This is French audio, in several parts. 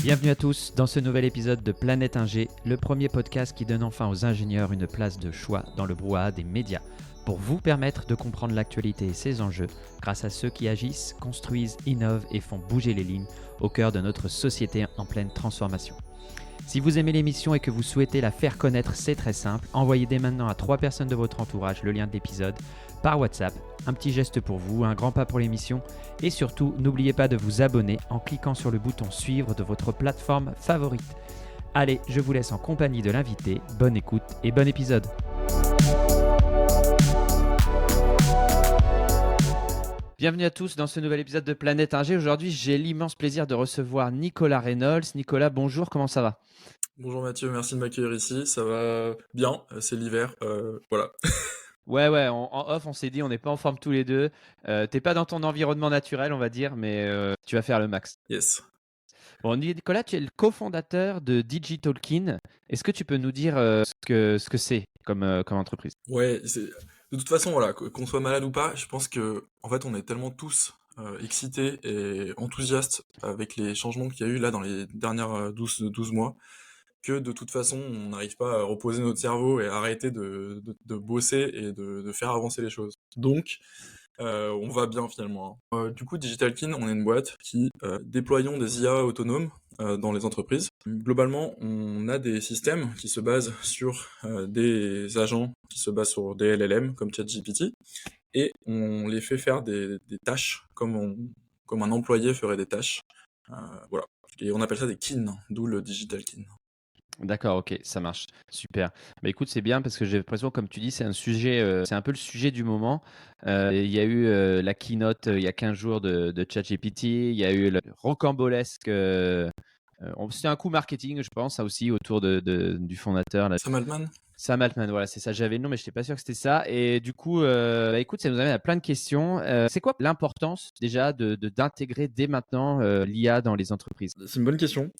Bienvenue à tous dans ce nouvel épisode de Planète Ingé, le premier podcast qui donne enfin aux ingénieurs une place de choix dans le brouhaha des médias, pour vous permettre de comprendre l'actualité et ses enjeux grâce à ceux qui agissent, construisent, innovent et font bouger les lignes au cœur de notre société en pleine transformation. Si vous aimez l'émission et que vous souhaitez la faire connaître, c'est très simple. Envoyez dès maintenant à 3 personnes de votre entourage le lien de l'épisode par WhatsApp. Un petit geste pour vous, un grand pas pour l'émission. Et surtout, n'oubliez pas de vous abonner en cliquant sur le bouton suivre de votre plateforme favorite. Allez, je vous laisse en compagnie de l'invité. Bonne écoute et bon épisode. Bienvenue à tous dans ce nouvel épisode de Planète Ingé. Aujourd'hui, j'ai l'immense plaisir de recevoir Nicolas Reynolds. Nicolas, bonjour, comment ça va ? Bonjour Mathieu, merci de m'accueillir ici, ça va bien, c'est l'hiver, voilà. Ouais, en off, on s'est dit, on n'est pas en forme tous les deux. T'es pas dans ton environnement naturel, on va dire, mais tu vas faire le max. Yes. Bon, Nicolas, tu es le cofondateur de Digitalkin. Est-ce que tu peux nous dire ce que c'est comme entreprise ? Ouais, de toute façon, voilà, qu'on soit malade ou pas, je pense que, en fait, on est tellement tous excités et enthousiastes avec les changements qu'il y a eu là dans les dernières 12 mois, que de toute façon, on n'arrive pas à reposer notre cerveau et arrêter de bosser et de faire avancer les choses. Donc, on va bien finalement, hein. Du coup, Digitalkin, on est une boîte qui déployons des IA autonomes dans les entreprises. Globalement, on a des systèmes qui se basent sur des agents qui se basent sur des LLM comme ChatGPT, et on les fait faire des tâches comme un employé ferait des tâches. Voilà. Et on appelle ça des kin, d'où le Digitalkin. D'accord, ok, ça marche. Super. Bah écoute, c'est bien parce que j'ai l'impression, comme tu dis, c'est un sujet, c'est un peu le sujet du moment. Il y a eu la keynote il y a 15 jours de ChatGPT, il y a eu le rocambolesque. C'était un coup marketing, je pense, ça aussi, autour du fondateur. Là. Sam Altman? Sam Altman, voilà, c'est ça. J'avais le nom, mais je n'étais pas sûr que c'était ça. Et du coup, bah, écoute, ça nous amène à plein de questions. C'est quoi l'importance déjà d'intégrer dès maintenant l'IA dans les entreprises ? C'est une bonne question.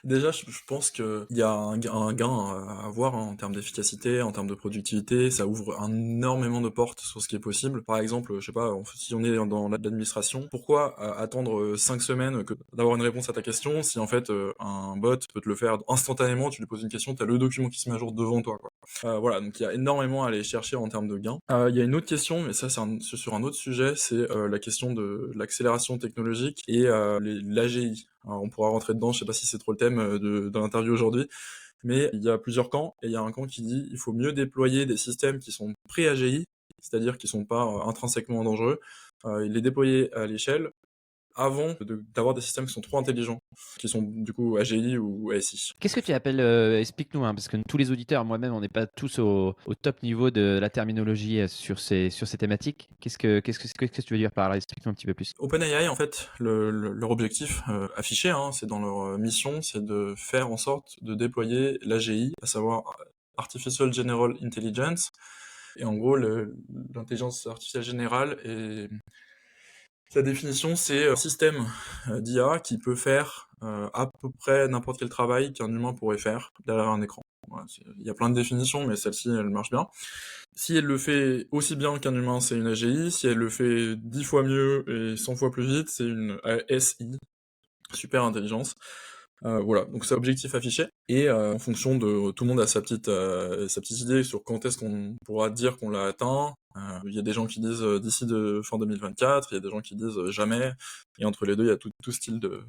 Déjà, je pense qu'il y a un gain à avoir, hein, en termes d'efficacité, en termes de productivité. Ça ouvre énormément de portes sur ce qui est possible. Par exemple, je sais pas, si on est dans l'administration, pourquoi attendre 5 semaines d'avoir une réponse à ta question si en fait un bot peut te le faire instantanément, tu lui poses une question, tu as le document qui se met à jour devant toi, quoi. Voilà, donc il y a énormément à aller chercher en termes de gains. Il y a une autre question, mais ça c'est sur un autre sujet, c'est la question de l'accélération technologique et l'AGI. Alors, on pourra rentrer dedans, je sais pas si c'est trop le thème de l'interview aujourd'hui, mais il y a plusieurs camps, et il y a un camp qui dit il faut mieux déployer des systèmes qui sont pré-AGI, c'est-à-dire qui sont pas intrinsèquement dangereux, et les déployer à l'échelle avant d'avoir des systèmes qui sont trop intelligents, qui sont du coup AGI ou ASI. Qu'est-ce que tu appelles, explique-nous, hein, parce que tous les auditeurs, moi-même, on n'est pas tous au top niveau de la terminologie sur ces thématiques. Qu'est-ce que tu veux dire par là ? Explique-nous un petit peu plus. OpenAI, en fait, leur objectif affiché, hein, c'est dans leur mission, c'est de faire en sorte de déployer l'AGI, à savoir Artificial General Intelligence. Et en gros, l'intelligence artificielle générale, sa définition, c'est un système d'IA qui peut faire à peu près n'importe quel travail qu'un humain pourrait faire derrière un écran. Voilà, il y a plein de définitions, mais celle-ci, elle marche bien. Si elle le fait aussi bien qu'un humain, c'est une AGI. Si elle le fait 10 fois mieux et 100 fois plus vite, c'est une SI, super intelligence. Voilà, donc c'est l'objectif affiché. Et en fonction de tout le monde a sa petite idée sur quand est-ce qu'on pourra dire qu'on l'a atteint. Il y a des gens qui disent d'ici fin 2024, il y a des gens qui disent jamais. Et entre les deux, il y a tout style de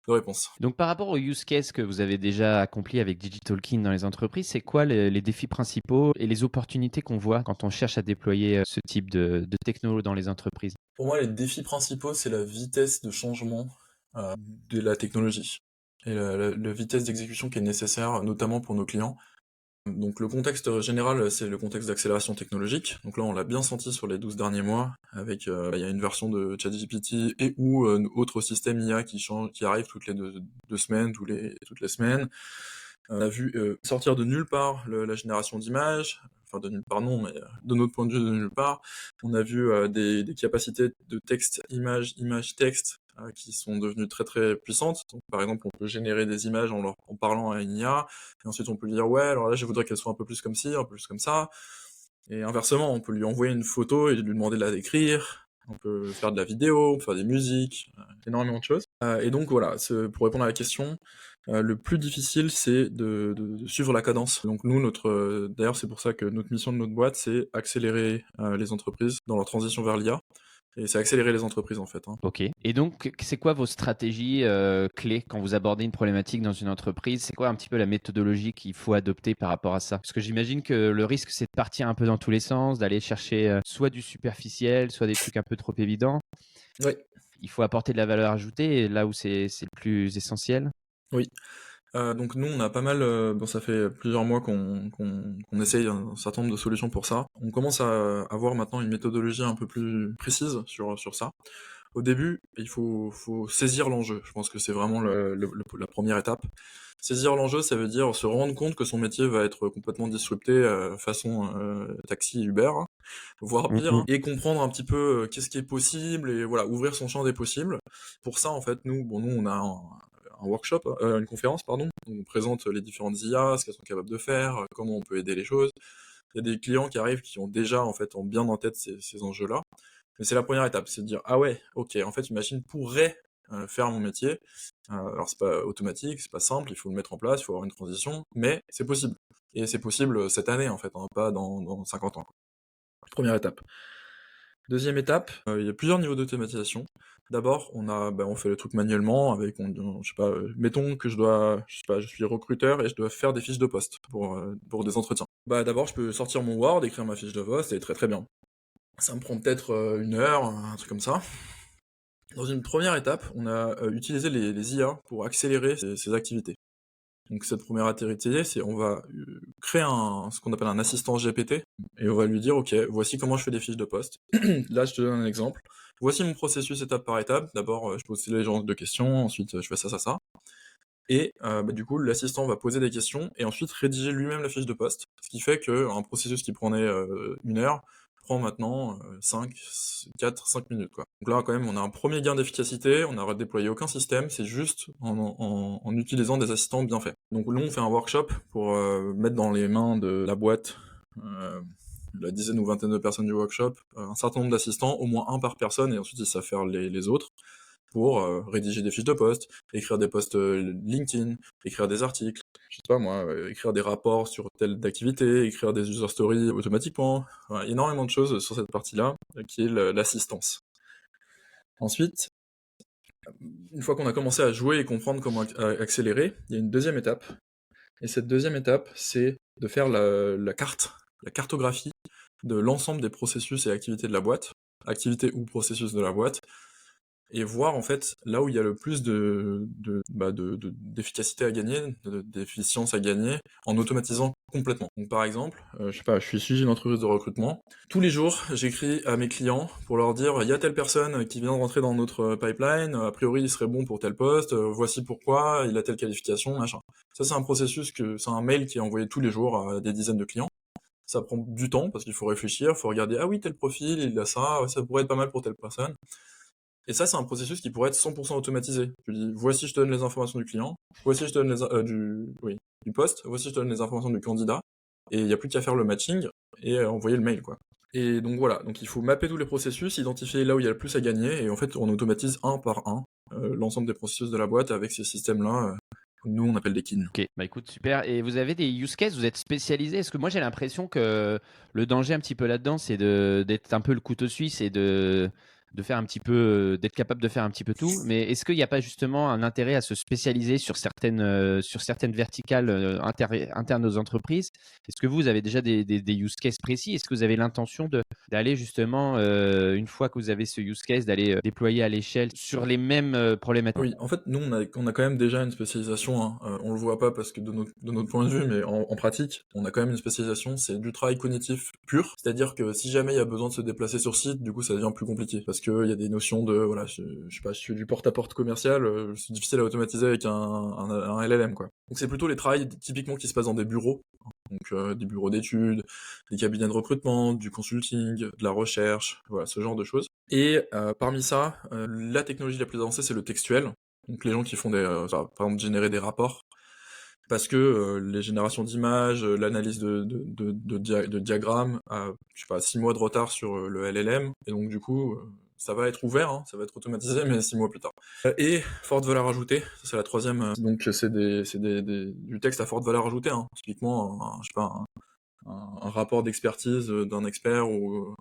réponse. Donc, par rapport aux use cases que vous avez déjà accomplis avec Digitalkin dans les entreprises, c'est quoi les défis principaux et les opportunités qu'on voit quand on cherche à déployer ce type de techno dans les entreprises ? Pour moi, les défis principaux, c'est la vitesse de changement de la technologie et la vitesse d'exécution qui est nécessaire, notamment pour nos clients. Donc le contexte général, c'est le contexte d'accélération technologique. Donc là, on l'a bien senti sur les 12 derniers mois, avec il y a une version de ChatGPT et ou autre système IA qui arrive toutes les deux semaines, toutes les semaines. On a vu sortir de nulle part la génération d'images, enfin de nulle part non, mais de notre point de vue de nulle part. On a vu des capacités de texte, image, texte qui sont devenues très très puissantes. Donc, par exemple, on peut générer des images en parlant à une IA, et ensuite on peut lui dire ouais, alors là je voudrais qu'elle soit un peu plus comme ci, un peu plus comme ça. Et inversement, on peut lui envoyer une photo et lui demander de la décrire. On peut faire de la vidéo, on peut faire des musiques, énormément de choses. Et donc voilà, pour répondre à la question, le plus difficile, c'est de suivre la cadence. Donc nous, d'ailleurs, c'est pour ça que notre mission de notre boîte, c'est accélérer les entreprises dans leur transition vers l'IA. Et c'est accélérer les entreprises, en fait, hein. Ok. Et donc, c'est quoi vos stratégies clés quand vous abordez une problématique dans une entreprise? C'est quoi un petit peu la méthodologie qu'il faut adopter par rapport à ça? Parce que j'imagine que le risque, c'est de partir un peu dans tous les sens, d'aller chercher soit du superficiel, soit des trucs un peu trop évidents. Oui, Il faut apporter de la valeur ajoutée là où c'est le plus essentiel. oui. Donc nous, on a pas mal, bon, ça fait plusieurs mois qu'on essaye un certain nombre de solutions pour ça. On commence à avoir maintenant une méthodologie un peu plus précise sur ça. Au début, il faut saisir l'enjeu. Je pense que c'est vraiment la première étape. Saisir l'enjeu, ça veut dire se rendre compte que son métier va être complètement disrupté façon taxi Uber, hein, voire pire, Mhm. hein, et comprendre un petit peu qu'est-ce qui est possible et voilà, ouvrir son champ des possibles. Pour ça, en fait, nous, on a un workshop, une conférence, pardon, où on présente les différentes IA, ce qu'elles sont capables de faire, comment on peut aider les choses. Il y a des clients qui arrivent qui ont déjà en fait bien en tête ces enjeux-là. Mais c'est la première étape, c'est de dire ah ouais, ok, en fait une machine pourrait faire mon métier. Alors c'est pas automatique, c'est pas simple, il faut le mettre en place, il faut avoir une transition, mais c'est possible. Et c'est possible cette année en fait, hein, pas dans 50 ans, quoi. Première étape. Deuxième étape, il y a plusieurs niveaux d'automatisation. D'abord, on fait le truc manuellement avec, je sais pas, mettons que je sais pas, je suis recruteur et je dois faire des fiches de poste pour des entretiens. Bah d'abord, je peux sortir mon Word, écrire ma fiche de poste et très très bien. Ça me prend peut-être 1 heure, un truc comme ça. Dans une première étape, on a utilisé les IA pour accélérer ces activités. Donc cette première activité, c'est on va créer ce qu'on appelle un assistant GPT, et on va lui dire, ok, voici comment je fais des fiches de poste. Là, je te donne un exemple. Voici mon processus étape par étape. D'abord, je pose les genres de questions, ensuite je fais ça, ça, ça. Et du coup, l'assistant va poser des questions et ensuite rédiger lui-même la fiche de poste. Ce qui fait qu'un processus qui prenait 1 heure prend maintenant 5 minutes, quoi. Donc là, quand même, on a un premier gain d'efficacité, on n'a redéployé aucun système, c'est juste en utilisant des assistants bien faits. Donc là, on fait un workshop pour mettre dans les mains de la boîte, la dizaine ou vingtaine de personnes du workshop, un certain nombre d'assistants, au moins un par personne, et ensuite ils savent faire les autres, pour rédiger des fiches de poste, écrire des posts LinkedIn, écrire des articles, je sais pas moi, écrire des rapports sur telle activité, écrire des user stories automatiquement. Voilà, énormément de choses sur cette partie-là, qui est l'assistance. Ensuite, une fois qu'on a commencé à jouer et comprendre comment accélérer, il y a une deuxième étape. Et cette deuxième étape, c'est de faire la cartographie de l'ensemble des processus et activités de la boîte, activités ou processus de la boîte, et voir en fait là où il y a le plus d'efficacité à gagner, d'efficience à gagner, en automatisant complètement. Donc par exemple, je sais pas, je suis une entreprise de recrutement. Tous les jours, j'écris à mes clients pour leur dire il y a telle personne qui vient de rentrer dans notre pipeline, a priori il serait bon pour tel poste, voici pourquoi, il a telle qualification, machin. Ça c'est un processus c'est un mail qui est envoyé tous les jours à des dizaines de clients. Ça prend du temps parce qu'il faut réfléchir, il faut regarder ah oui tel profil, il a ça, ça pourrait être pas mal pour telle personne. Et ça, c'est un processus qui pourrait être 100% automatisé. Tu dis, voici, je te donne les informations du client, voici, je te donne du poste, voici, je te donne les informations du candidat, et il n'y a plus qu'à faire le matching et envoyer le mail, quoi. Et donc voilà, donc il faut mapper tous les processus, identifier là où il y a le plus à gagner, et en fait, on automatise un par un l'ensemble des processus de la boîte avec ces systèmes-là. Nous, on appelle des kin. Ok, bah écoute, super. Et vous avez des use cases, vous êtes spécialisé? Est-ce que moi j'ai l'impression que le danger un petit peu là-dedans, c'est d'être un peu le couteau suisse et de faire un petit peu, d'être capable de faire un petit peu tout. Mais est-ce qu'il n'y a pas justement un intérêt à se spécialiser sur certaines verticales internes aux entreprises? Est-ce que vous avez déjà des use cases précis? Est-ce que vous avez l'intention d'aller justement, une fois que vous avez ce use case, d'aller déployer à l'échelle sur les mêmes problématiques? Oui, en fait, nous, on a quand même déjà une spécialisation, hein. On le voit pas parce que de notre point de vue, mais en pratique, on a quand même une spécialisation, c'est du travail cognitif pur. C'est-à-dire que si jamais il y a besoin de se déplacer sur site, du coup, ça devient plus compliqué. Parce que il y a des notions voilà, je sais pas, je fais du porte-à-porte commercial, c'est difficile à automatiser avec un LLM, quoi. Donc c'est plutôt les travails typiquement qui se passent dans des bureaux. Donc des bureaux d'études, des cabinets de recrutement, du consulting, de la recherche, voilà, ce genre de choses. Et parmi ça, la technologie la plus avancée, c'est le textuel. Donc les gens qui font par exemple, générer des rapports, parce que les générations d'images, l'analyse de diagrammes a, je sais pas, 6 mois de retard sur le LLM, et donc du coup, ça va être ouvert, hein, ça va être automatisé, mais 6 mois plus tard. Et forte valeur ajoutée, ça c'est la troisième. Donc c'est du texte à forte valeur ajoutée, hein. Typiquement, je sais pas, un rapport d'expertise d'un expert ou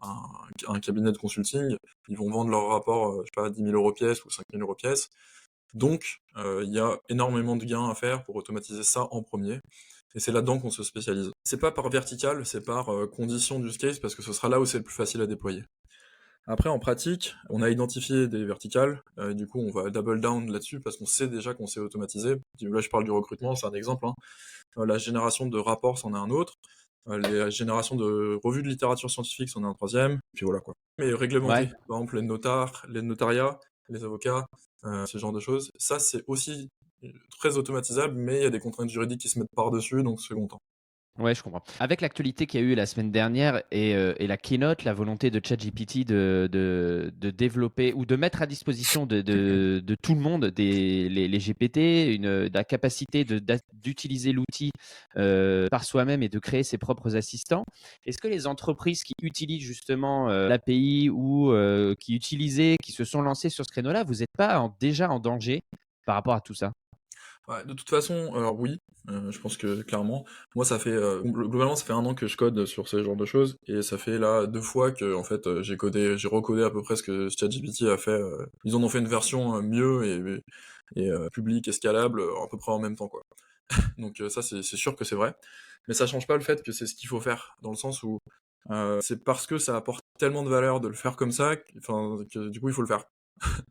un cabinet de consulting, ils vont vendre leur rapport, je sais pas, 10 000 euros pièce ou 5 000 euros pièce. Donc, il y a énormément de gains à faire pour automatiser ça en premier. Et c'est là-dedans qu'on se spécialise. C'est pas par vertical, c'est par condition d'use case, parce que ce sera là où c'est le plus facile à déployer. Après, en pratique, on a identifié des verticales, du coup, on va double down là-dessus, parce qu'on sait déjà qu'on sait automatiser. Là, je parle du recrutement, c'est un exemple, hein. La génération de rapports, c'en est un autre. La génération de revues de littérature scientifique, c'en est un troisième. Puis voilà, quoi. Mais réglementé, Ouais. par exemple, les notariats, les avocats, ce genre de choses, ça, c'est aussi très automatisable, mais il y a des contraintes juridiques qui se mettent par-dessus, donc second temps. Ouais, je comprends. Avec l'actualité qu'il y a eu la semaine dernière et la keynote, la volonté de ChatGPT de développer ou de mettre à disposition de tout le monde les GPT, la capacité d'utiliser l'outil par soi-même et de créer ses propres assistants, est-ce que les entreprises qui utilisent justement l'API ou qui se sont lancées sur ce créneau-là, vous n'êtes pas déjà en danger par rapport à tout ça? Ouais, de toute façon, alors oui, je pense que clairement, moi ça fait globalement ça fait 1 an que je code sur ce genre de choses et ça fait là 2 fois que en fait j'ai recodé à peu près ce que ChatGPT a fait. Ils en ont fait une version mieux et publique et scalable à peu près en même temps quoi. Donc ça c'est sûr que c'est vrai, mais ça change pas le fait que c'est ce qu'il faut faire dans le sens où c'est parce que ça apporte tellement de valeur de le faire comme ça, enfin que du coup il faut le faire.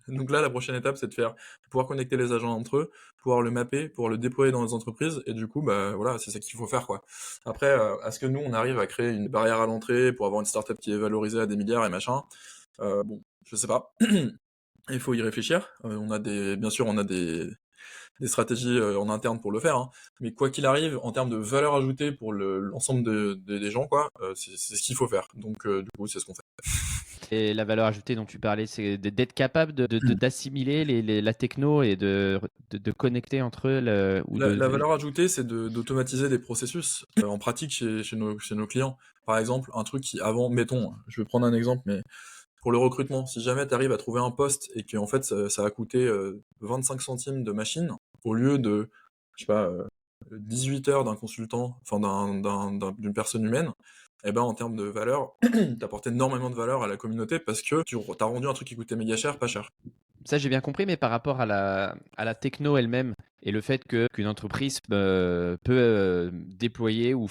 Donc là, la prochaine étape, c'est de pouvoir connecter les agents entre eux, pouvoir le mapper, pouvoir le déployer dans les entreprises, et du coup, bah voilà, c'est ça qu'il faut faire, quoi. Après, est-ce que nous, on arrive à créer une barrière à l'entrée pour avoir une startup qui est valorisée à des milliards et machin? Bon, je sais pas. Il faut y réfléchir. Bien sûr, on a des stratégies en interne pour le faire, hein. Mais quoi qu'il arrive, en termes de valeur ajoutée pour l'ensemble des gens, quoi, c'est ce qu'il faut faire. Donc, du coup, c'est ce qu'on fait. Et la valeur ajoutée dont tu parlais, c'est d'être capable d'assimiler la techno et de connecter entre eux La valeur ajoutée, c'est d'automatiser des processus en pratique chez nos clients. Par exemple, un truc qui avant, mettons, je vais prendre un exemple, mais pour le recrutement, si jamais tu arrives à trouver un poste et que en fait ça a coûté 25 centimes de machine au lieu de, je sais pas, 18 heures d'un consultant, enfin d'une personne humaine, eh ben en termes de valeur, t'apportes énormément de valeur à la communauté parce que tu as rendu un truc qui coûtait méga cher, pas cher. Ça, j'ai bien compris, mais par rapport à la techno elle-même et le fait qu'une entreprise peut déployer ou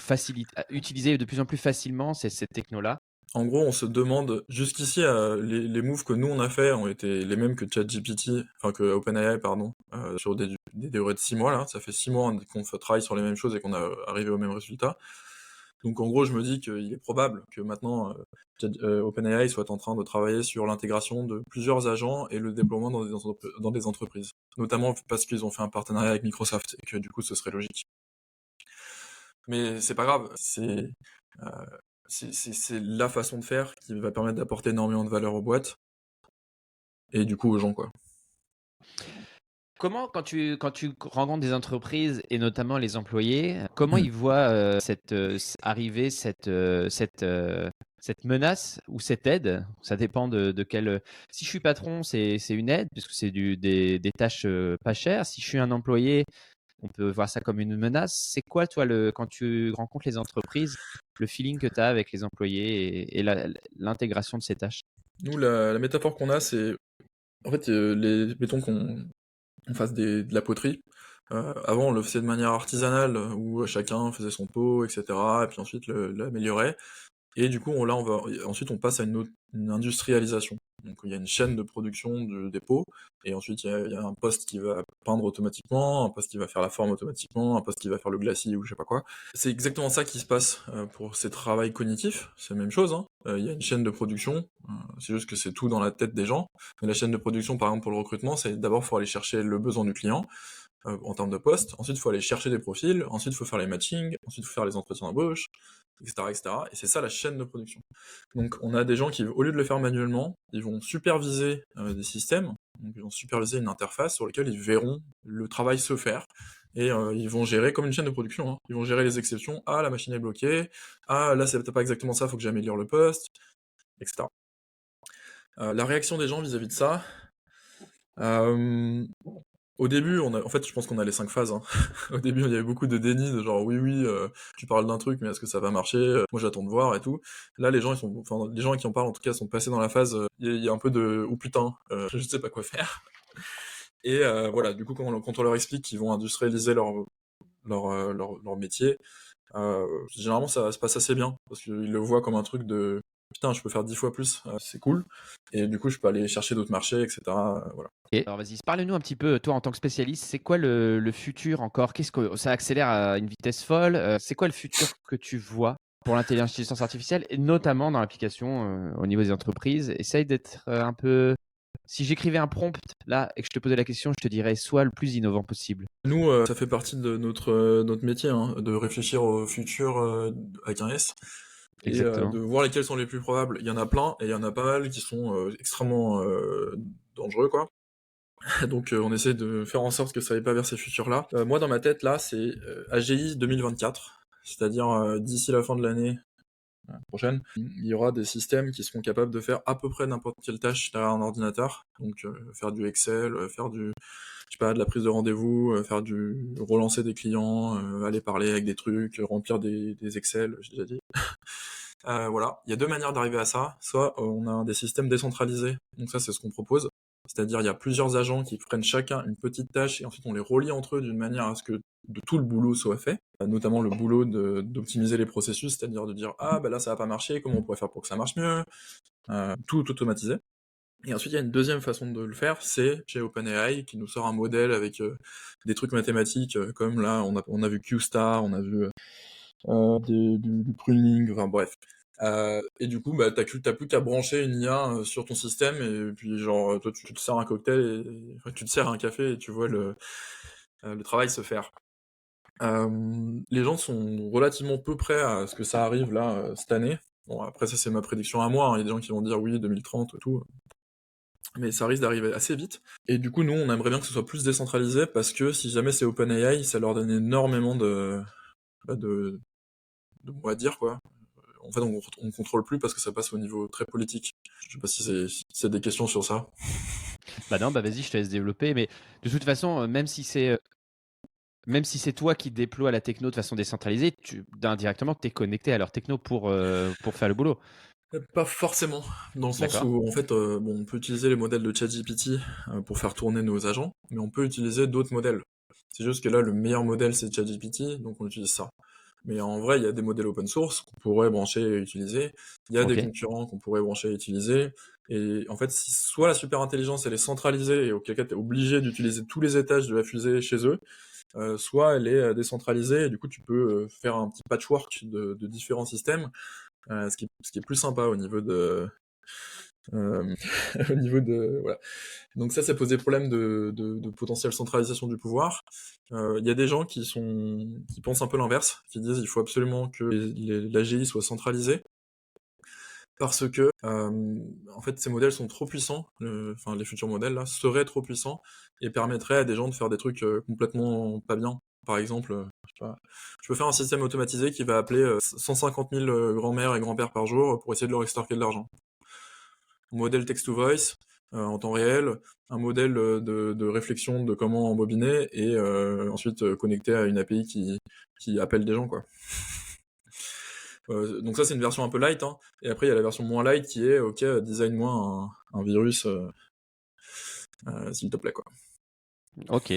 utiliser de plus en plus facilement cette techno-là. En gros, on se demande, jusqu'ici, les moves que nous on a fait ont été les mêmes que ChatGPT, enfin que OpenAI, pardon, sur des durées de 6 mois là. Ça fait 6 mois qu'on travaille sur les mêmes choses et qu'on a arrivé au même résultat. Donc en gros, je me dis qu'il est probable que maintenant OpenAI soit en train de travailler sur l'intégration de plusieurs agents et le déploiement dans des entreprises. Notamment parce qu'ils ont fait un partenariat avec Microsoft et que du coup ce serait logique. Mais c'est pas grave, euh, c'est la façon de faire qui va permettre d'apporter énormément de valeur aux boîtes et du coup aux gens, quoi. Comment, quand tu rencontres des entreprises et notamment les employés, comment ils voient arriver cette menace ou cette aide? Ça dépend de quelle. Si je suis patron, c'est une aide puisque c'est des tâches pas chères. Si je suis un employé, on peut voir ça comme une menace. C'est quoi, toi, quand tu rencontres les entreprises, le feeling que tu as avec les employés et l'intégration de ces tâches? Nous, la métaphore qu'on a, c'est en fait, mettons qu'on fasse de la poterie. Avant, on le faisait de manière artisanale, où chacun faisait son pot, etc., et puis ensuite l'améliorait. Et du coup, ensuite, on passe à une industrialisation. Donc, il y a une chaîne de production des pots, et ensuite, il y a un poste qui va peindre automatiquement, un poste qui va faire la forme automatiquement, un poste qui va faire le glacis ou je sais pas quoi. C'est exactement ça qui se passe pour ces travails cognitifs. C'est la même chose, hein. Il y a une chaîne de production, c'est juste que c'est tout dans la tête des gens. Mais la chaîne de production, par exemple, pour le recrutement, c'est d'abord, il faut aller chercher le besoin du client en termes de poste. Ensuite, il faut aller chercher des profils. Ensuite, il faut faire les matchings. Ensuite, il faut faire les entretiens d'embauche, etc., etc. Et c'est ça la chaîne de production. Donc, on a des gens qui, au lieu de le faire manuellement, ils vont superviser des systèmes. Donc, ils vont superviser une interface sur laquelle ils verront le travail se faire. Et ils vont gérer comme une chaîne de production, hein. Ils vont gérer les exceptions. Ah, la machine est bloquée. Ah, là, c'est pas exactement ça, il faut que j'améliore le poste, etc. La réaction des gens vis-à-vis de ça, hem, au début, en fait, je pense qu'on a les 5 phases, hein. Au début, il y avait beaucoup de déni, de genre: «Oui, oui, tu parles d'un truc, mais est-ce que ça va marcher? Moi, j'attends de voir et tout». Là, les gens qui en parlent, en tout cas, sont passés dans la phase, il y a un peu de: «Oh putain, je sais pas quoi faire». Et voilà, du coup, quand on leur explique qu'ils vont industrialiser leur métier, généralement ça se passe assez bien parce qu'ils le voient comme un truc de putain, je peux faire 10 fois plus, c'est cool. Et du coup, je peux aller chercher d'autres marchés, etc. Voilà. Et alors vas-y, parle-nous un petit peu, toi en tant que spécialiste, c'est quoi le futur encore? Qu'est-ce que ça accélère à une vitesse folle? C'est quoi le futur que tu vois pour l'intelligence artificielle et notamment dans l'application au niveau des entreprises? Essaye d'être un peu. Si j'écrivais un prompt là et que je te posais la question, je te dirais sois le plus innovant possible. Nous, ça fait partie de notre métier, hein, de réfléchir au futur avec un S et Exactement. de voir lesquels sont les plus probables. Il y en a plein et il y en a pas mal qui sont extrêmement dangereux, quoi. Donc on essaie de faire en sorte que ça aille pas vers ces futurs-là. Moi, dans ma tête, là, c'est AGI 2024, c'est-à-dire d'ici la fin de l'année prochaine, il y aura des systèmes qui seront capables de faire à peu près n'importe quelle tâche derrière un ordinateur. Donc faire du Excel, faire je sais pas, de la prise de rendez-vous, relancer des clients, aller parler avec des trucs, remplir des Excel, j'ai déjà dit. Voilà, il y a deux manières d'arriver à ça. Soit on a des systèmes décentralisés, donc ça c'est ce qu'on propose. C'est-à-dire il y a plusieurs agents qui prennent chacun une petite tâche et ensuite on les relie entre eux d'une manière à ce que tout le boulot soit fait, notamment le boulot d'optimiser les processus, c'est-à-dire de dire ah bah là ça va pas marcher, comment on pourrait faire pour que ça marche mieux, tout automatisé. Et ensuite il y a une deuxième façon de le faire, c'est chez OpenAI qui nous sort un modèle avec des trucs mathématiques comme là on a vu QStar, on a vu du pruning, enfin bref. Et du coup, bah, t'as plus qu'à brancher une IA sur ton système, et puis genre, toi, tu te sers un cocktail, enfin, tu te sers un café, et tu vois le travail se faire. Les gens sont relativement peu prêts à ce que ça arrive là, cette année. Bon, après, ça, c'est ma prédiction à moi, hein. Il y a des gens qui vont dire oui, 2030 et tout. Mais ça risque d'arriver assez vite. Et du coup, nous, on aimerait bien que ce soit plus décentralisé, parce que si jamais c'est OpenAI, ça leur donne énormément bah, de mots à dire, quoi. En fait, on contrôle plus parce que ça passe au niveau très politique. Je sais pas si c'est des questions sur ça. Bah non, bah vas-y, je te laisse développer. Mais de toute façon, même si c'est toi qui déploies la techno de façon décentralisée, indirectement, tu es connecté à leur techno pour faire le boulot. Pas forcément, dans le sens D'accord? où en fait, bon, on peut utiliser les modèles de ChatGPT pour faire tourner nos agents, mais on peut utiliser d'autres modèles. C'est juste que là, le meilleur modèle, c'est ChatGPT, donc on utilise ça. Mais en vrai, il y a des modèles open source qu'on pourrait brancher et utiliser. Il y a des Ok. concurrents qu'on pourrait brancher et utiliser. Et en fait, soit la super intelligence, elle est centralisée, et auquel cas, tu es obligé d'utiliser tous les étages de la fusée chez eux, soit elle est décentralisée, et du coup, tu peux faire un petit patchwork de différents systèmes, ce qui est plus sympa au niveau euh, au niveau de, voilà. Donc ça pose des problèmes de potentielle centralisation du pouvoir. Il y a des gens qui pensent un peu l'inverse, qui disent il faut absolument que l'AGI soit centralisée, parce que en fait ces modèles sont trop puissants, enfin les futurs modèles là seraient trop puissants et permettraient à des gens de faire des trucs complètement pas bien. Par exemple, je sais pas, je peux faire un système automatisé qui va appeler 150 000 grands-mères et grands-pères par jour pour essayer de leur extorquer de l'argent. Modèle text-to-voice en temps réel, un modèle de réflexion de comment embobiner, et ensuite connecté à une API qui appelle des gens, quoi. Donc ça c'est une version un peu light, hein. Et après il y a la version moins light qui est ok, design-moi un virus s'il te plaît, quoi. Ok.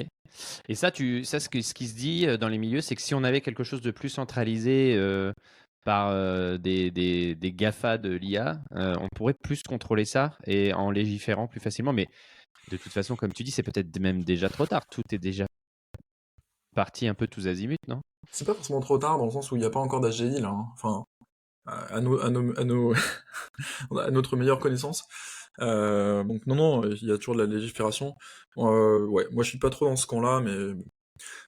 Et ça, ce qui se dit dans les milieux, c'est que si on avait quelque chose de plus centralisé par des GAFA de l'IA, on pourrait plus contrôler ça et en légiférant plus facilement. Mais de toute façon, comme tu dis, c'est peut-être même déjà trop tard. Tout est déjà parti un peu tous azimuts, non? C'est pas forcément trop tard dans le sens où il n'y a pas encore d'AGI là, hein. Enfin, à notre meilleure connaissance. Donc non, il y a toujours de la légifération. Ouais, moi je suis pas trop dans ce camp-là, mais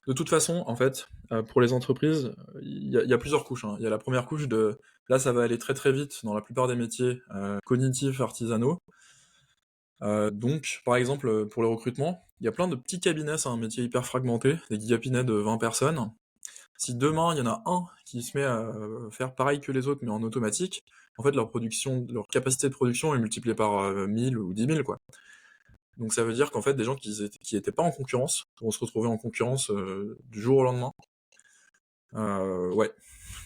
de toute façon, en fait, pour les entreprises, il y a plusieurs couches, hein. Il y a la première couche de là, ça va aller très très vite dans la plupart des métiers cognitifs, artisanaux. Donc, par exemple, pour le recrutement, il y a plein de petits cabinets, c'est un métier hyper fragmenté, des cabinets de 20 personnes. Si demain, il y en a un qui se met à faire pareil que les autres, mais en automatique, en fait, leur capacité de production est multipliée par 1000 ou 10 000, quoi. Donc ça veut dire qu'en fait, des gens qui étaient pas en concurrence vont se retrouver en concurrence du jour au lendemain. Ouais.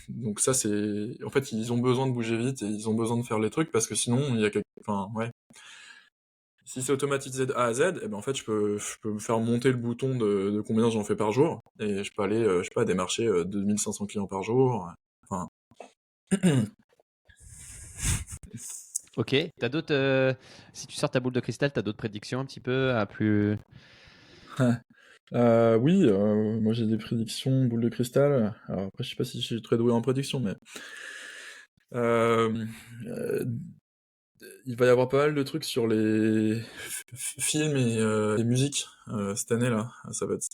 Donc ça, c'est... En fait, ils ont besoin de bouger vite et ils ont besoin de faire les trucs parce que sinon, il y a Enfin, ouais. Si c'est automatisé de A à Z, eh ben en fait, je peux me faire monter le bouton de combien j'en fais par jour et je peux aller, je sais pas, démarcher 2500 clients par jour. Enfin, Ok, t'as d'autres. Si tu sors ta boule de cristal, t'as d'autres prédictions un petit peu à plus. oui, moi j'ai des prédictions, boule de cristal. Alors après, je sais pas si je suis très doué en prédiction, mais euh, euh, il va y avoir pas mal de trucs sur les films et musiques cette année-là. Ça va être...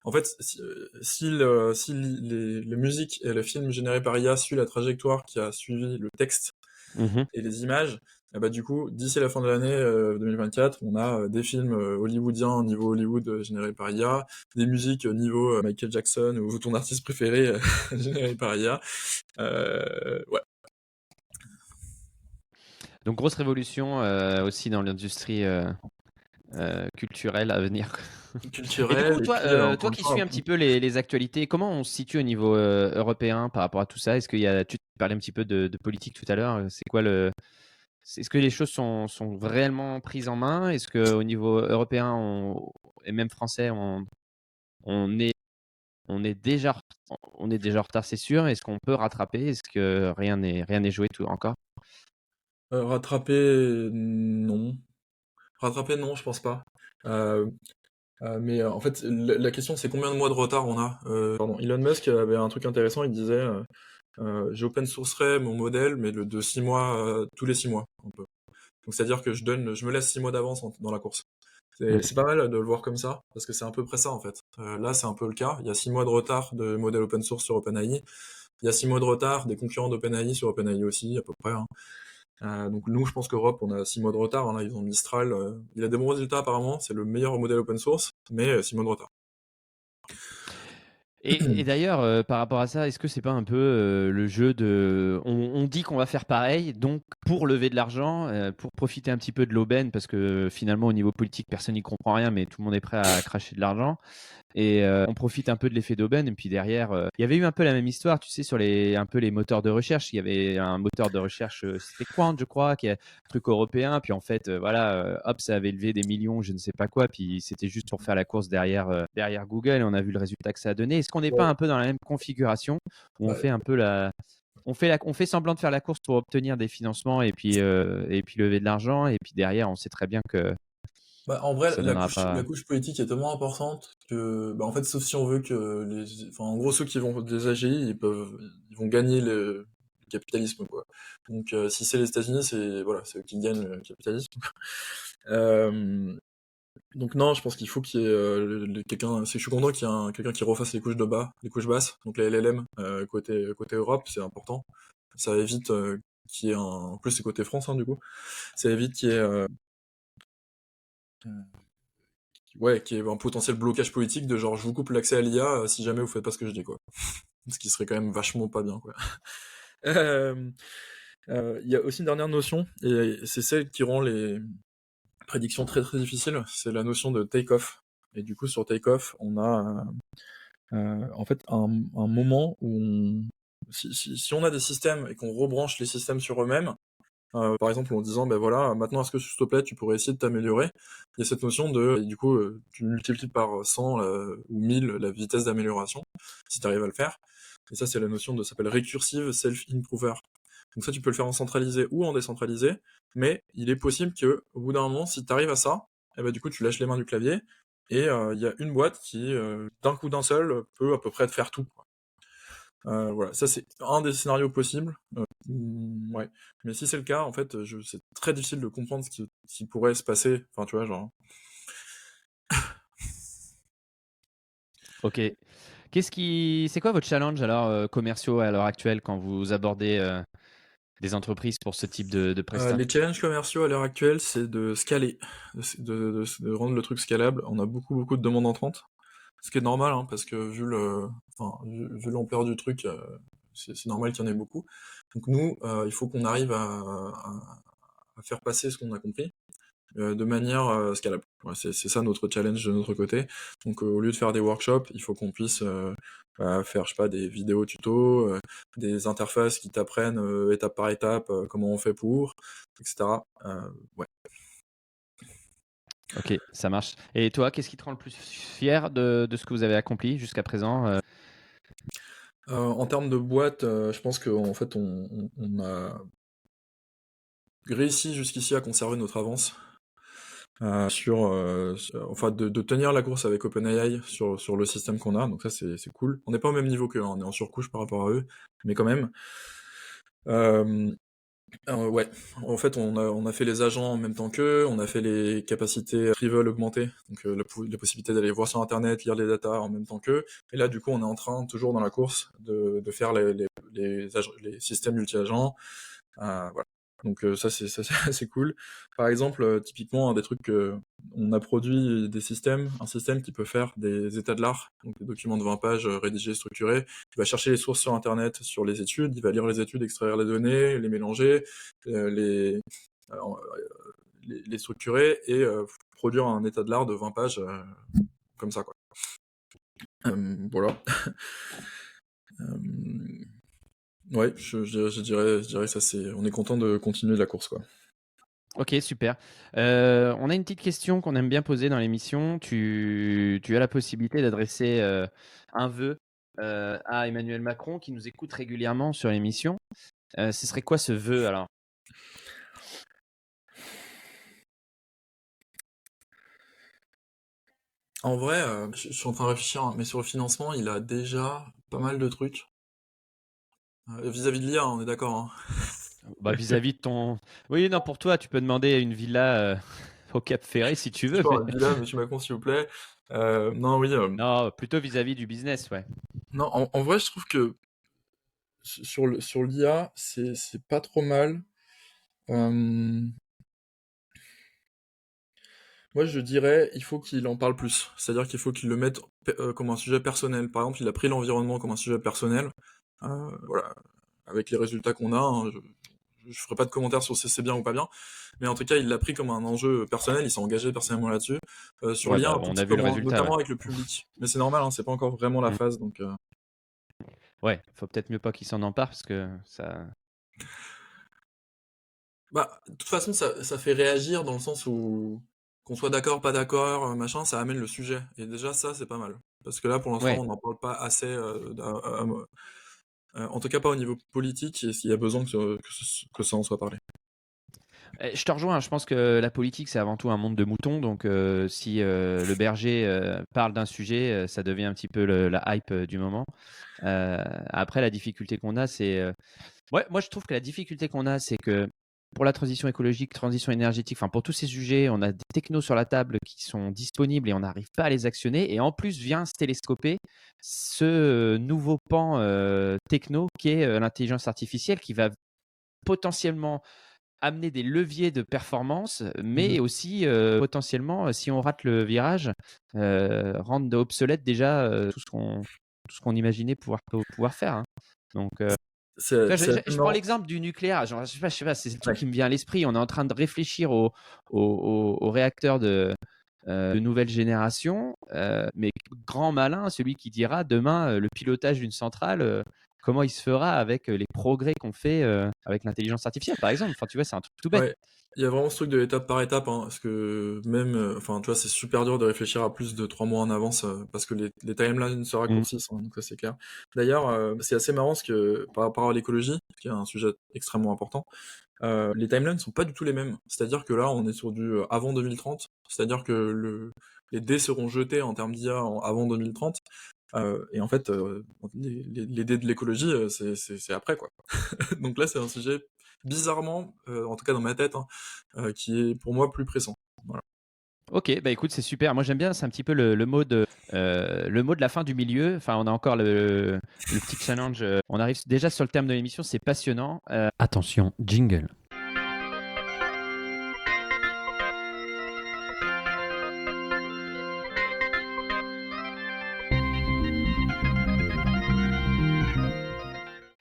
En fait, si les musiques et les films générés par IA suivent la trajectoire qui a suivi le texte Mhm. et les images, et bah du coup, d'ici la fin de l'année 2024, on a des films hollywoodiens niveau Hollywood générés par IA, des musiques niveau Michael Jackson ou ton artiste préféré généré par IA. Ouais. Donc, grosse révolution aussi dans l'industrie culturelle à venir. Et du coup, Culturel, et toi, puis toi encore une qui suis fois, un petit peu les actualités, comment on se situe au niveau européen par rapport à tout ça? Est-ce qu'il y a, tu parlais un petit peu de politique tout à l'heure. C'est quoi est-ce que les choses sont réellement prises en main? Est-ce qu'au niveau européen et même français, on est, on est déjà, on est déjà en retard, c'est sûr. Est-ce qu'on peut rattraper? Est-ce que rien n'est joué tout encore? rattraper, non. Rattraper, non, je pense pas. Euh, mais en fait, la question c'est combien de mois de retard on a. Pardon, Elon Musk avait un truc intéressant, il disait j'open sourcerai mon modèle, mais de 6 mois, tous les 6 mois, un peu. Donc c'est-à-dire que je me laisse 6 mois d'avance dans la course. Mm. C'est pas mal de le voir comme ça, parce que c'est à peu près ça en fait. Là, c'est un peu le cas. Il y a 6 mois de retard de modèle open source sur OpenAI. Il y a 6 mois de retard des concurrents d'OpenAI sur OpenAI aussi, à peu près, hein. Donc nous, je pense qu'Europe, on a 6 mois de retard, hein. Là, ils ont Mistral. Il a des bons résultats apparemment, c'est le meilleur modèle open source, mais 6 mois de retard. Et d'ailleurs, par rapport à ça, est-ce que c'est pas un peu le jeu de... On dit qu'on va faire pareil, donc pour lever de l'argent, pour profiter un petit peu de l'aubaine, parce que finalement, au niveau politique, personne n'y comprend rien, mais tout le monde est prêt à cracher de l'argent. Et on profite un peu de l'effet d'aubaine. Et puis derrière, il y avait eu un peu la même histoire, tu sais, sur un peu les moteurs de recherche. Il y avait un moteur de recherche, c'était Quant, je crois, qui est un truc européen. Puis en fait, voilà, hop, ça avait levé des millions, je ne sais pas quoi. Puis c'était juste pour faire la course derrière Google. Et on a vu le résultat que ça a donné. Est-ce qu'on n'est pas Ouais. un peu dans la même configuration où on fait un peu on fait semblant de faire la course pour obtenir des financements et puis lever de l'argent. Et puis derrière, on sait très bien que Bah, en vrai, ça la donnera couche, pas. la couche politique est tellement importante que, bah, en fait, sauf si on veut que enfin, en gros, ceux qui vont des AGI, ils vont gagner le capitalisme, quoi. Donc, si c'est les États-Unis, voilà, c'est eux qui gagnent le capitalisme. Euh, donc non, je pense qu'il faut qu'il y ait quelqu'un. Je suis content qu'il y ait quelqu'un qui refasse les couches de bas, les couches basses, donc les LLM côté Europe, c'est important. Ça évite qu'il y ait en plus c'est côté France, hein, du coup, ça évite qu'il y ait ouais, qu'il y ait un potentiel blocage politique de genre je vous coupe l'accès à l'IA si jamais vous faites pas ce que je dis, quoi. Ce qui serait quand même vachement pas bien, quoi. Euh, Il y a aussi une dernière notion, et c'est celle qui rend les prédictions très très difficiles, c'est la notion de take-off. Et du coup, sur take-off, on a en fait un moment où si on a des systèmes et qu'on rebranche les systèmes sur eux-mêmes, par exemple en disant ben voilà, maintenant est-ce que s'il te plaît tu pourrais essayer de t'améliorer, il y a cette notion de et du coup tu multiplies par 100 ou 1000 la vitesse d'amélioration si tu arrives à le faire, et ça c'est la notion de ça s'appelle recursive self-improver. Donc ça tu peux le faire en centralisé ou en décentralisé, mais il est possible que au bout d'un moment si tu arrives à ça, et ben du coup tu lâches les mains du clavier et il y a une boîte qui d'un coup d'un seul peut à peu près te faire tout, quoi. Voilà, ça c'est un des scénarios possibles. Ouais. Mais si c'est le cas, en fait, c'est très difficile de comprendre ce qui pourrait se passer. Enfin, tu vois, genre. Ok. C'est quoi votre challenge alors commerciaux à l'heure actuelle quand vous abordez des entreprises pour ce type de prestat? Les challenges commerciaux à l'heure actuelle, c'est de scaler, de rendre le truc scalable. On a beaucoup, beaucoup de demandes entrantes. Ce qui est normal, hein, parce que vu l'ampleur du truc, c'est normal qu'il y en ait beaucoup. Donc nous, il faut qu'on arrive à faire passer ce qu'on a compris de manière scalable. Ouais, c'est ça notre challenge de notre côté. Donc au lieu de faire des workshops, il faut qu'on puisse faire, je sais pas, des vidéos tutos, des interfaces qui t'apprennent étape par étape comment on fait pour, etc. Ouais. Ok, ça marche. Et toi, qu'est-ce qui te rend le plus fier de ce que vous avez accompli jusqu'à présent? En termes de boîte, je pense qu'en fait on a réussi jusqu'ici à conserver notre avance. Enfin de tenir la course avec OpenAI sur le système qu'on a, donc ça c'est cool. On n'est pas au même niveau qu'eux, hein, on est en surcouche par rapport à eux, mais quand même. Euh, ouais, en fait on a fait les agents en même temps qu'eux, on a fait les capacités Rival augmentées, donc la possibilité d'aller voir sur internet, lire les datas en même temps qu'eux, et là du coup on est en train, toujours dans la course, de faire les systèmes multi-agents. Voilà. Donc ça c'est c'est cool. Par exemple, typiquement un des trucs on a produit un système qui peut faire des états de l'art, donc des documents de 20 pages rédigés, structurés. Il va chercher les sources sur internet sur les études, il va lire les études, extraire les données, les mélanger, euh, les, euh, les structurer et produire un état de l'art de 20 pages comme ça quoi. Voilà. Euh, ouais, je dirais que ça c'est. On est content de continuer la course quoi. Ok, super. On a une petite question qu'on aime bien poser dans l'émission. Tu as la possibilité d'adresser un vœu à Emmanuel Macron qui nous écoute régulièrement sur l'émission. Ce serait quoi ce vœu alors? En vrai, je suis en train de réfléchir, hein, mais sur le financement, il a déjà pas mal de trucs. Vis-à-vis de l'IA, on est d'accord, hein. Bah, vis-à-vis de ton. Oui, non, pour toi, tu peux demander une villa au Cap Ferré si tu veux. Genre, là, monsieur Macron, s'il vous plaît. Non, oui. Non, plutôt vis-à-vis du business, ouais. Non, en vrai, je trouve que sur l'IA, c'est pas trop mal. Euh, Moi, je dirais, il faut qu'il en parle plus. C'est-à-dire qu'il faut qu'il le mette comme un sujet personnel. Par exemple, il a pris l'environnement comme un sujet personnel. Voilà, avec les résultats qu'on a, hein, je ferai pas de commentaires sur si c'est bien ou pas bien, mais en tout cas, il l'a pris comme un enjeu personnel, il s'est engagé personnellement là-dessus. Sur Ouais, l'IA, bah, un tout on petit a peu vu le moins, résultat, ouais. notamment avec le public. Mais c'est normal, hein, c'est pas encore vraiment la Mm. phase, donc. Ouais, faut peut-être mieux pas qu'il s'en empare parce que ça. Bah, de toute façon, ça fait réagir dans le sens où qu'on soit d'accord, pas d'accord, machin, ça amène le sujet. Et déjà, ça, c'est pas mal. Parce que là, pour l'instant, Ouais. on n'en parle pas assez, en tout cas pas au niveau politique, et s'il y a besoin que ça en soit parlé. Je te rejoins, je pense que la politique, c'est avant tout un monde de moutons. Donc, si le berger parle d'un sujet, ça devient un petit peu la hype du moment. Après, la difficulté qu'on a, c'est. Ouais, moi, je trouve que la difficulté qu'on a, c'est que pour la transition écologique, transition énergétique, enfin, pour tous ces sujets, on a des technos sur la table qui sont disponibles et on n'arrive pas à les actionner. Et en plus, vient se télescoper ce nouveau pan techno qui est l'intelligence artificielle qui va potentiellement amener des leviers de performance, Mhm. mais aussi potentiellement, si on rate le virage, rendre obsolète déjà tout ce qu'on imaginait pouvoir faire, hein. Donc, tu vois, C'est assez je prends marrant. l'exemple du nucléaire. Genre, je sais pas, c'est le truc Ouais. qui me vient à l'esprit. On est en train de réfléchir aux réacteurs de nouvelle génération, mais grand malin, celui qui dira demain le pilotage d'une centrale, comment il se fera avec les progrès qu'on fait avec l'intelligence artificielle, par exemple. Enfin, tu vois, c'est un truc tout bête. Ouais, il y a vraiment ce truc de étape par étape, hein, parce que même, enfin, tu vois, c'est super dur de réfléchir à plus de 3 mois en avance, parce que les timelines se Mm. raccourcissent, hein, donc ça c'est clair. D'ailleurs, c'est assez marrant parce que par rapport à l'écologie, qui est un sujet extrêmement important, les timelines sont pas du tout les mêmes. C'est-à-dire que là, on est sur du avant 2030, c'est-à-dire que les dés seront jetés en termes d'IA avant 2030, et en fait, les dés de l'écologie, c'est après, quoi. Donc là, c'est un sujet bizarrement, en tout cas dans ma tête, hein, qui est pour moi plus pressant. Voilà. Ok, bah écoute, c'est super. Moi, j'aime bien, c'est un petit peu le mot de la fin du milieu. Enfin, on a encore le petit challenge. On arrive déjà sur le terme de l'émission, c'est passionnant. Attention, jingle.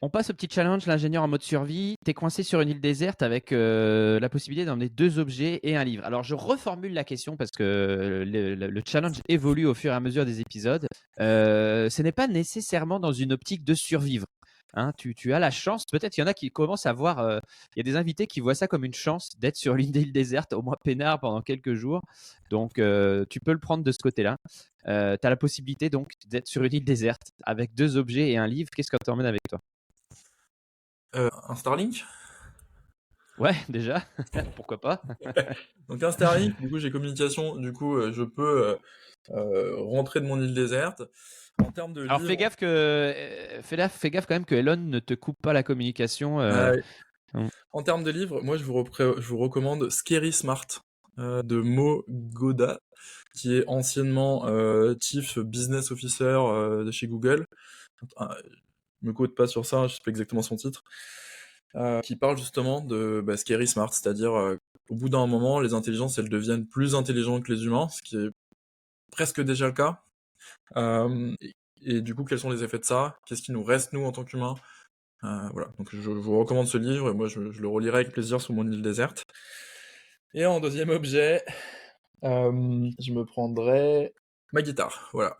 On passe au petit challenge, l'ingénieur en mode survie. Tu es coincé sur une île déserte avec la possibilité d'emmener 2 objets et un livre. Alors, je reformule la question parce que le challenge évolue au fur et à mesure des épisodes. Ce n'est pas nécessairement dans une optique de survivre. Hein, tu as la chance, peut-être qu'il y en a qui commencent à voir, il y a des invités qui voient ça comme une chance d'être sur l'île déserte, au moins peinard pendant quelques jours. Donc, tu peux le prendre de ce côté-là. Tu as la possibilité donc d'être sur une île déserte avec 2 objets et un livre. Qu'est-ce que tu emmènes avec toi? Un Starlink. Ouais, déjà, pourquoi pas? Donc un Starlink, du coup j'ai communication, du coup je peux rentrer de mon île déserte. En termes de Alors livres, fais gaffe quand même que Elon ne te coupe pas la communication. ouais. Mm. En termes de livres, moi je vous recommande Scary Smart de Mo Goda, qui est anciennement Chief Business Officer de chez Google. Me quote pas sur ça, je sais pas exactement son titre. Qui parle justement de Scary Smart, c'est-à-dire au bout d'un moment, les intelligences elles deviennent plus intelligentes que les humains, ce qui est presque déjà le cas. Et du coup, quels sont les effets de ça? Qu'est-ce qui nous reste, nous, en tant qu'humains? Voilà, donc je vous recommande ce livre, et moi je le relirai avec plaisir sur mon île déserte. Et en deuxième objet, je me prendrai ma guitare, voilà.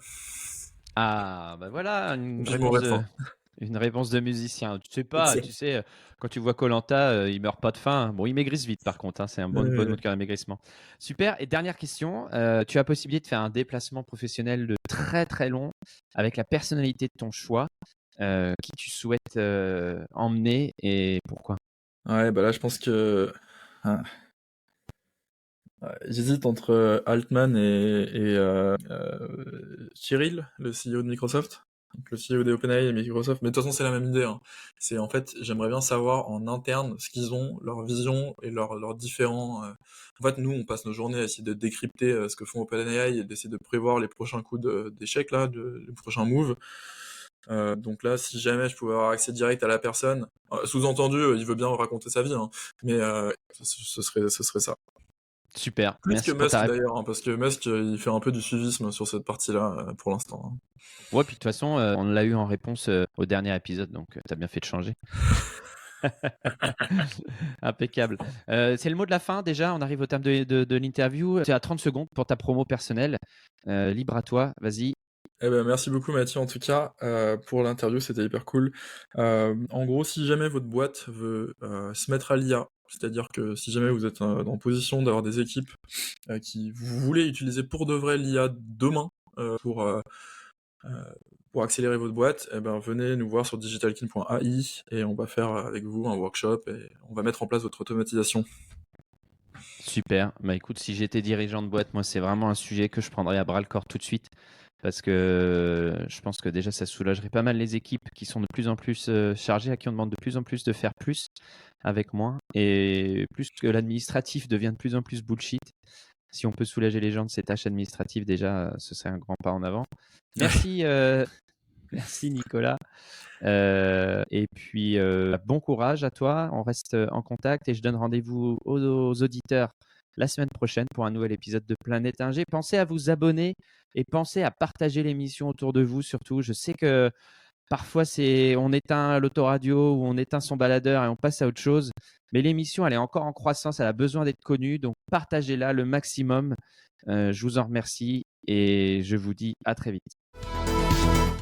Ah, bah voilà, une réponse de musicien. Tu sais pas, tu sais, quand tu vois Koh-Lanta, il meurt pas de faim. Bon, il maigrisse vite par contre, hein, c'est un bon moteur à maigrissement. Super. Et dernière question, tu as possibilité de faire un déplacement professionnel de très très long avec la personnalité de ton choix. Qui tu souhaites emmener et pourquoi? Ouais, bah là je pense que j'hésite entre Altman et Cyril, le CEO de Microsoft. Donc le CEO des OpenAI et Microsoft, mais de toute façon c'est la même idée, hein. C'est en fait, j'aimerais bien savoir en interne ce qu'ils ont, leur vision et leurs différents. En fait, nous, on passe nos journées à essayer de décrypter ce que font OpenAI et d'essayer de prévoir les prochains coups d'échec là, les prochains moves. Donc là, si jamais je pouvais avoir accès direct à la personne, sous-entendu, il veut bien raconter sa vie, hein, mais ce serait ça. Super. Plus Merci que pour Musk ta réponse. d'ailleurs, hein, parce que Musk, il fait un peu du suivisme sur cette partie-là pour l'instant, hein. Ouais, puis de toute façon, on l'a eu en réponse au dernier épisode, donc tu as bien fait de changer. Impeccable. C'est le mot de la fin déjà. On arrive au terme de l'interview. Tu as 30 secondes pour ta promo personnelle. Libre à toi. Vas-y. Eh ben, merci beaucoup Mathieu en tout cas pour l'interview, c'était hyper cool. En gros, si jamais votre boîte veut se mettre à l'IA, c'est-à-dire que si jamais vous êtes en position d'avoir des équipes qui vous voulez utiliser pour de vrai l'IA demain pour accélérer votre boîte, eh ben, venez nous voir sur digitalkin.ai et on va faire avec vous un workshop et on va mettre en place votre automatisation. Super. Bah écoute, si j'étais dirigeant de boîte, moi, c'est vraiment un sujet que je prendrais à bras le corps tout de suite. Parce que je pense que déjà, ça soulagerait pas mal les équipes qui sont de plus en plus chargées, à qui on demande de plus en plus de faire plus avec moins. Et plus que l'administratif devient de plus en plus bullshit. Si on peut soulager les gens de ces tâches administratives, déjà, ce serait un grand pas en avant. Merci, merci Nicolas. Et puis, bon courage à toi. On reste en contact et je donne rendez-vous aux auditeurs la semaine prochaine pour un nouvel épisode de Planète Ingé. Pensez à vous abonner et pensez à partager l'émission autour de vous surtout. Je sais que parfois, on éteint l'autoradio ou on éteint son baladeur et on passe à autre chose. Mais l'émission, elle est encore en croissance, elle a besoin d'être connue. Donc, partagez-la le maximum. Je vous en remercie et je vous dis à très vite.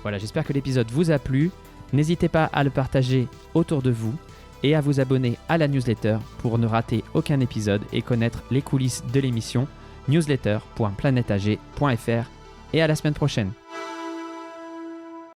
Voilà, j'espère que l'épisode vous a plu. N'hésitez pas à le partager autour de vous et à vous abonner à la newsletter pour ne rater aucun épisode et connaître les coulisses de l'émission. newsletter.planetag.fr et à la semaine prochaine.